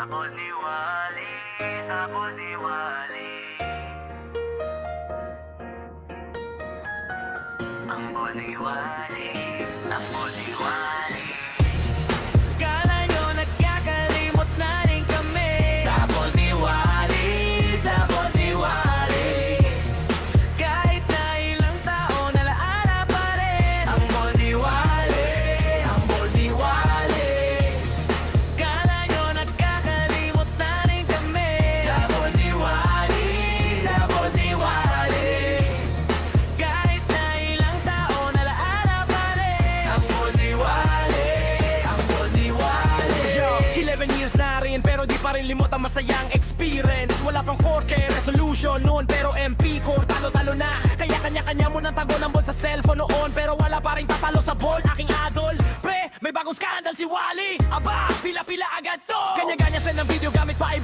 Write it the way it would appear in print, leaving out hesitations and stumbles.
Sabon ni Wally, sabon ni Wally. Ang bon ni Wally, ang bon ni Wally. Kala nyo nagkakalimot na rin kami. Sabon ni Wally, sabon ni Wally. Kahit na ilang taon, alaala pa rin. Ang bon ni Wally, ang bon ni Wally. Kala nyo nagkakalimot na rin kami. Sabon ni Wally, sabon ni Wally. Kahit na ilang taon, alaala pa rin. Ang bon ni Wally, ang bon ni Wally. Yo, 11 years na rin pero di pa rin limot ang masayang experience. Wala pang 4K resolution noon pero MP core talo-talo na. Kaya kanya-kanya mo ng tago ng ball sa cellphone noon, pero wala pa rin tatalo sa ball. Aking idol, pre, may bagong scandal si Wally. Aba, pila-pila agad to. Kanya-kanya send ng video gamit pa i